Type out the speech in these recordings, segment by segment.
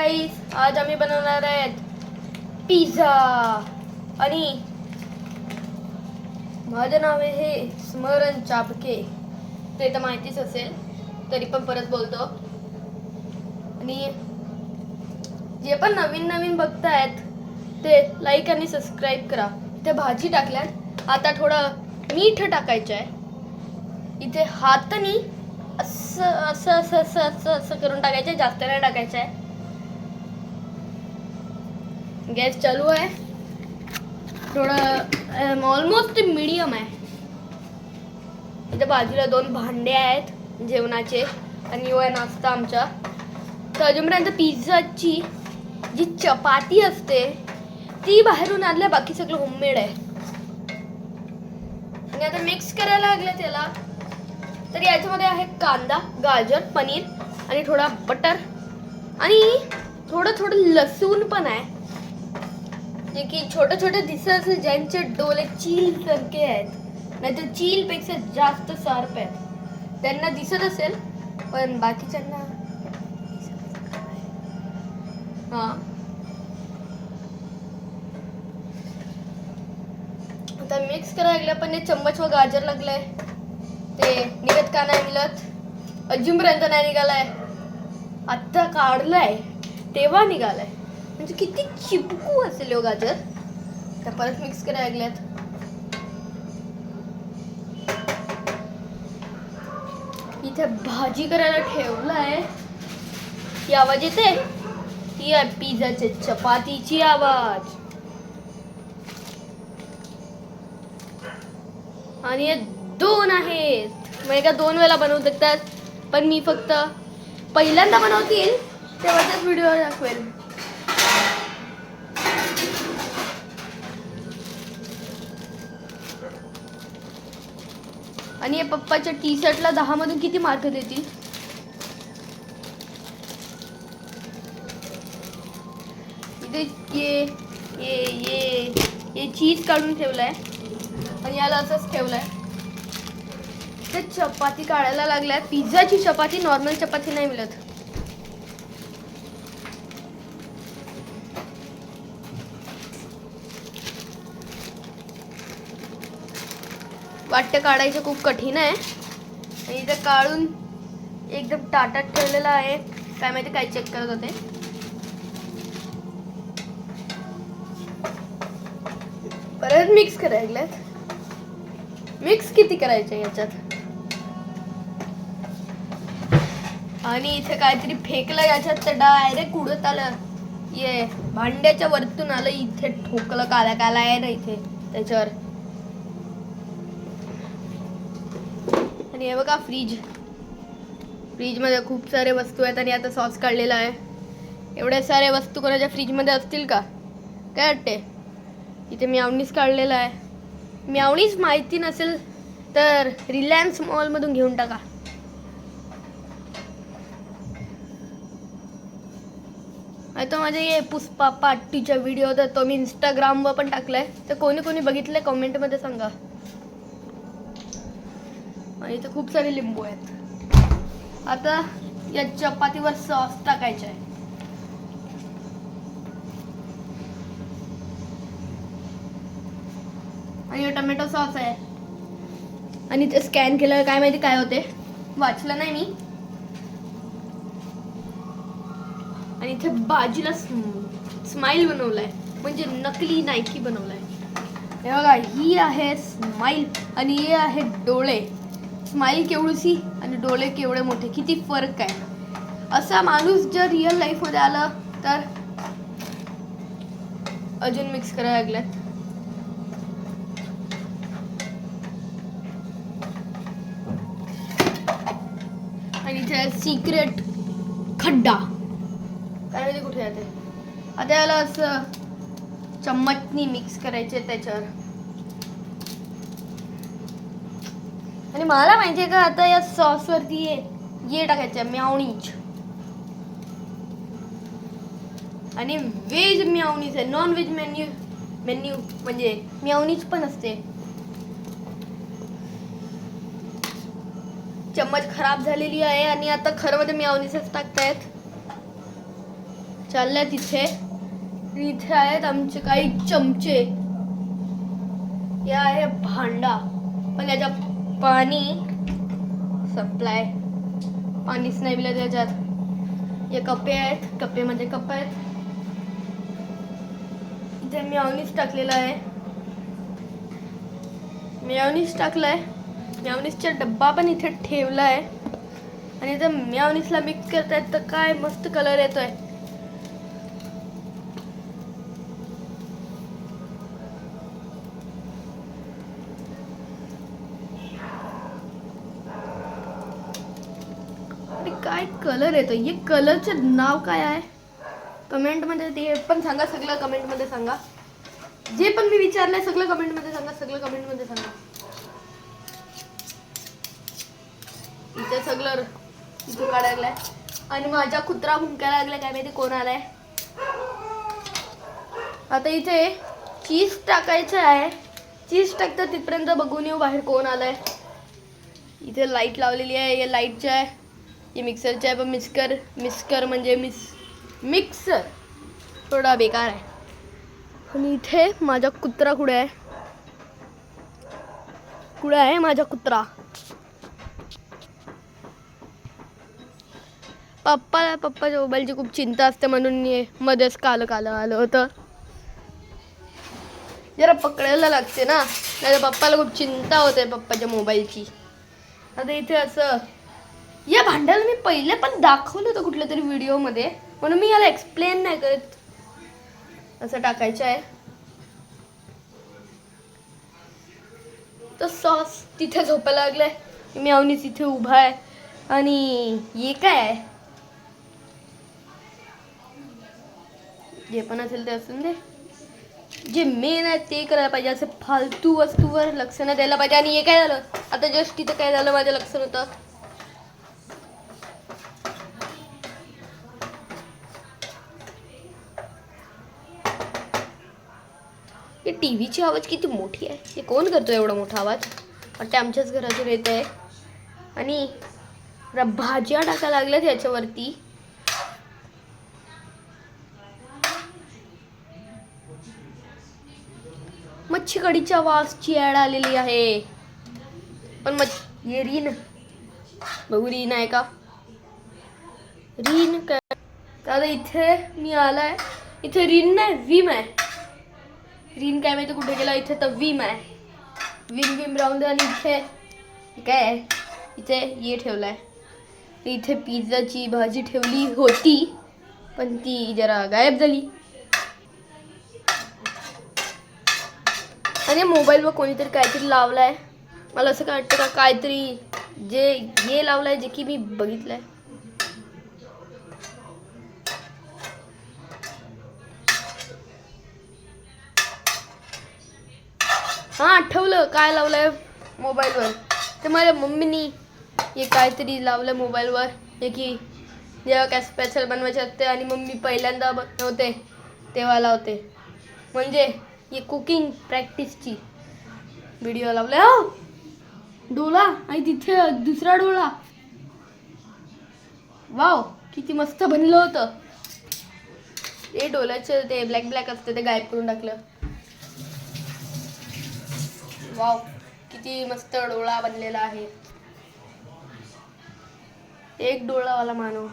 गाईस, आज आम्ही बनवणार आहेत पिझ्झा आणि माझं नाव आहे स्मरण चापके. ते तर माहितीच असेल, तरी पण परत बोलतो. आणि जे पण नवीन नवीन बघतायत ते लाईक आणि सबस्क्राईब करा. इथे भाजी टाकल्यात, आता थोडं मीठ टाकायचं आहे. इथे हाताने असं असं असं असं असं असं करून टाकायचं, जास्त नाही टाकायचं आहे. गॅस चालू आहे, थोडं ऑलमोस्ट मीडियम आहे. इथे बाजूला 2 भांडे आहेत जेवणाचे आणि यो आहे नाश्ता आमचा. तर अजूनपर्यंत पिझ्झाची जी चपाती असते ती बाहेरून आणल्या, बाकी सगळं होममेड आहे. आणि आता मिक्स करायला लागलं त्याला. तर याच्यामध्ये आहे कांदा, गाजर, पनीर आणि थोडा बटर आणि थोडं थोडं लसूण पण आहे, जे की छोटे छोटे दिसत असेल, ज्यांचे डोळे चील सारखे आहेत, नाहीतर चील पेक्षा जास्त शार्प आहेत, त्यांना दिसत असेल, पण बाकीच्यांना हा. आता मिक्स करायला लागलं, पण हे चम्मच व गाजर लागलंय, ते निघत का नाही मिळत अजूनपर्यंत नाही निघालाय. आता काढलंय तेव्हा निघालाय, म्हणजे किती चिपकू असेल हो गाजर. तर परत मिक्स करायला लागल्यात. इथे भाजी करायला ठेवलाय. ही आवाज येते, ही आहे पिझ्झाची चपातीची आवाज. आणि हे 2 आहेत, मग एका 2 वेळा बनवू शकतात, पण मी फक्त पहिल्यांदा बनवतील तेव्हाच व्हिडिओ दाखवेल. आणि हे पप्पाच्या टी शर्टला 10 मधून किती मार्क देतील? इथे ये चीज काढून ठेवलाय आणि याला असंच ठेवलंय. ते चपाती काढायला लागल्यात. पिझ्झाची चपाती, नॉर्मल चपाती नाही मिळत. वाटतं काढायचं खूप कठीण आहे. आणि इथं काढून एकदम ताटात ठेवलेलं आहे. काय माहिती काय चेक करत होते. परत मिक्स करायला लागल्यात. मिक्स किती करायचं याच्यात? आणि इथे काहीतरी फेकलं याच्यात, तर डायरेक्ट उडत आलं. ये भांड्याच्या वरतून आलं, इथे ठोकलं. काला काला आहे ना इथे त्याच्यावर. आणि हे बघा फ्रीज मध्ये खूप सारे वस्तू आहेत. आणि आता सॉस काढलेला आहे. एवढ्या साऱ्या वस्तू कोणाच्या फ्रीज मध्ये असतील का? काय वाटते? इथे म्यावनीज काढलेला आहे. म्यावनीज माहिती नसेल तर रिलायन्स मॉल मधून घेऊन टाका. आता माझे ये पुष्पा पार्टीचा व्हिडिओ होता, तो मी इंस्टाग्रामवर पण टाकलाय. तर कोणी कोणी बघितलंय कमेंट मध्ये सांगा. आणि इथे खूप सारे लिंबू आहेत. आता या चपातीवर सॉस टाकायचा आहे. आणि टोमॅटो सॉस आहे. आणि ते स्कॅन केलं, काय माहिती काय होते, वाचलं नाही मी. आणि इथे बाजूला स्माइल बनवलाय, म्हणजे नकली नायकी बनवलाय. हे बघा, ही आहे स्माइल आणि हे आहे डोळे. स्माइल केवढीशी आणि डोळे केवढे मोठे, किती फरक आहे. असा माणूस जर रिअल लाईफ मध्ये आला तर. अजून मिक्स करायला लागल्यात. आणि इथे सिक्रेट खड्डा, काय माहिती कुठे आहे ते. आता याला असं चम्मचनी मिक्स करायचे त्याच्यावर. आणि मला माहितीये का, आता या सॉस वरती ये टाकायचं म्यावनीज. आणि व्हेज म्यावनीज आहे, नॉन व्हेज मेन्यू म्हणजे म्यावनीज पण असते. चम्मच खराब झालेली आहे आणि आता खरं मध्ये म्यावनीजच टाकतायत. चालल्या तिथे. इथे आहेत आमचे काही चमचे. या आहे भांडा, पण याच्यात पाणी सप्लाय पाणीच नाही दिलं त्याच्यात. हे कप्पे आहेत, कप्पेमध्ये कप आहेत. इथे मेयोनीज टाकलेला आहे, मेयोनीज टाकलाय. मेयोनीजचा डब्बा पण इथे ठेवला आहे आणि इथे मेयोनीजला मिक्स करतायत तर काय मस्त कलर येतोय. काय कलर येतोय, हे कलरचं नाव काय आहे कमेंटमध्ये ते पण सांगा. सगळं कमेंटमध्ये सांगा. जे पण मी विचारलंय सगळं कमेंटमध्ये सांगा. सगळं कमेंटमध्ये सांगा. इथे सगळं इथे काढायलाय आणि माझा कुत्रा भुंकायला लागलाय. काय माहिती कोण आलाय. आता इथे चीज टाकायचं आहे. चीज टाकतं तिथपर्यंत बघून येऊ बाहेर कोण आलाय. इथे लाईट लावलेली आहे. हे लाईटचं आहे, हे मिक्सरचं आहे. पण मिक्सर म्हणजे मिक्सर थोडा बेकार आहे. आणि इथे माझा कुत्रा कुठे आहे, कुठे आहे माझा कुत्रा. पप्पाच्या मोबाईलची खूप चिंता असते म्हणून मध्येच काल आलं होतं. जरा पकडायला लागते ना, नाही पप्पाला खूप चिंता होते पप्पाच्या मोबाईलची. आता इथे असं या भांड्याला मी पहिले पण दाखवलं होतं कुठल्या तरी व्हिडिओमध्ये, म्हणून मी याला एक्सप्लेन नाही करत. असं टाकायचं आहे. तर सॉस तिथे झोपायला लागलाय. मेयोनीज इथे उभा आहे. आणि हे काय आहे, जे पण असेल ते असून दे. जे मेन आहे ते करायला पाहिजे. असं फालतू वस्तूवर लक्ष न द्यायला पाहिजे. आणि हे काय झालं आता जस्ट तिथं काय झालं माझं लक्ष नव्हतं. हे टीव्हीची आवाज किती मोठी आहे. हे कोण करतो एवढा मोठा आवाज. वाटतं आमच्याच घरातून येत आहे. आणि भाज्या टाकायला लागल्यात याच्यावरती. मच्छी कढीच्या वासची ॲड आलेली आहे. पण हे रीन बघू, रीन आहे का, रीन काय. आता इथे मी आलाय. इथे रीन नाही विम आहे. रीन काय माहिती कुठे गेला. इथे तर विम आहे. विम राहून दे. आणि इथे काय आहे, इथे हे ठेवलंय. इथे पिझ्झाची भाजी ठेवली होती पण ती जरा गायब झाली. आणि मोबाईलवर कोणीतरी काहीतरी लावलंय. मला असं काय वाटतं का काहीतरी जे हे लावलंय जे की मी बघितलंय. हां आठवलं काय लावलंय मोबाईलवर. ते माझ्या मम्मीनी हे काहीतरी लावलं मोबाईलवर. हे की जेव्हा काय स्पेशल बनवायचे असते आणि मम्मी पहिल्यांदा बनवते तेव्हा लावते. म्हणजे हे कुकिंग प्रॅक्टिसची व्हिडिओ लावले. हो डोळा आणि तिथे दुसरा डोळा. वाव किती मस्त बनलं होतं. ते डोळ्याचं ते ब्लॅक असतं ते गायब करून टाकलं. वाव किती मस्त डोळा बनलेला आहे. एक डोळावाला मानव.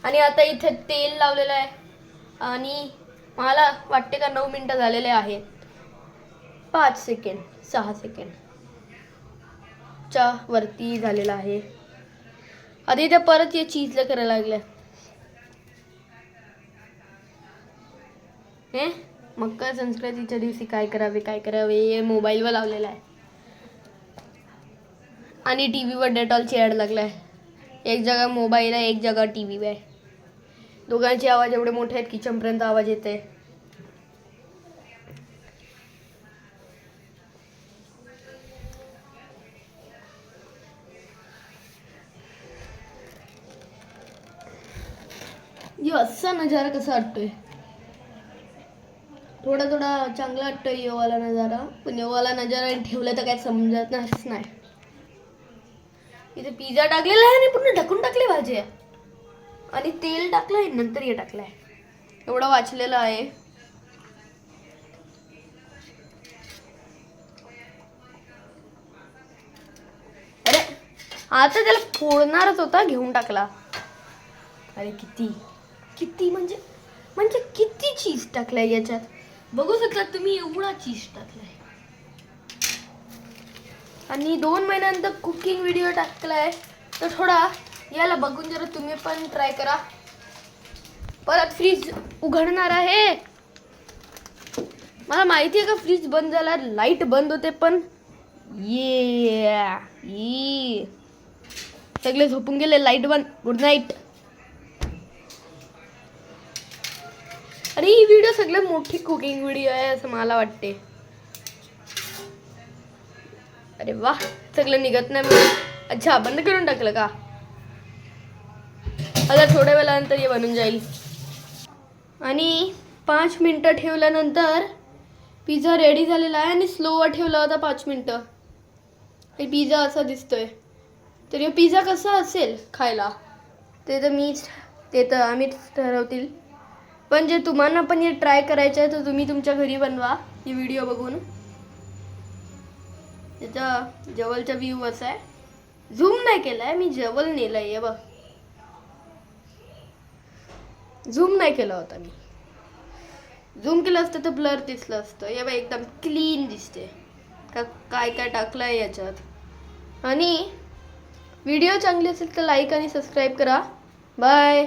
आणि आता इथे तेल लावलेलं आहे. आणि मला वाटते का 9 मिनिटं झालेले आहेत. 5 सेकंड 6 सेकंड च्या वरती झालेला आहे. आता इथे परत हे चीजला करायला लागलं. हे मकर संक्रांतीच्या दिवशी काय करावे हे मोबाईलवर लावलेलं आहे. आणि टीव्हीवर डेटॉलची ॲड लागलाय. एक जागा मोबाईल आहे, एक जागा टीव्ही आहे. दोघांचे आवाज एवढे मोठे आहेत किचनपर्यंत आवाज येते. असा नजारा कसा वाटतोय. थोडा चांगला वाटतोय येवाला नजारा. पण येवाला नजारा ठेवला तर काय समजतच नाही. इथे पिझ्झा टाकलेला आहे आणि पूर्ण ढकून टाकली भाजी. आणि तेल टाकलंय नंतर हे टाकलंय, एवढं वाचलेलं आहे. अरे आता त्याला फोडणारच होता, घेऊन टाकला. अरे किती किती म्हणजे म्हणजे किती चीज टाकलाय याच्यात, बघू शकता तुम्ही, एवढा चीज टाकलाय. आणि 2 महिन्यानंतर कुकिंग व्हिडिओ टाकलाय, तर थोडा याला बघून जरा तुम्ही पण ट्राय करा. परत फ्रीज उघडणार आहे. मला माहिती आहे का फ्रीज बंद झाला, लाईट बंद होते, पण ये सगळे झोपून गेले, लाईट बंद, गुड नाईट. आणि ही व्हिडिओ सगळ्यात मोठी कुकिंग व्हिडिओ आहे असं मला वाटते. अरे वा, सगळं निघत नाही. अच्छा, बंद करून टाकलं का? आता थोड्या वेळानंतर हे बनून जाईल. आणि 5 मिनटं ठेवल्यानंतर पिझ्झा रेडी झालेला आहे. आणि स्लोवर ठेवला होता 5 मिनटं. हे पिझ्झा असा दिसतोय. तर हे पिझ्झा कसा असेल खायला ते तर आम्हीच ठरवतील. पण जे तुम्हाला पण हे ट्राय करायचं आहे, तर तुम्ही तुमच्या घरी बनवा ही व्हिडिओ बघून. त्याचा जवळचा व्ह्यू असा आहे. झूम नाही केलाय मी, जवळ नेलाय. हे बघ, झूम नाही केला होता मी. झूम केलं असतं तर ब्लर दिसलं असतं. हे बघ, एकदम क्लीन दिसते. काय काय टाकलंय याच्यात. आणि व्हिडिओ चांगली असेल तर लाईक आणि सबस्क्राईब करा. बाय.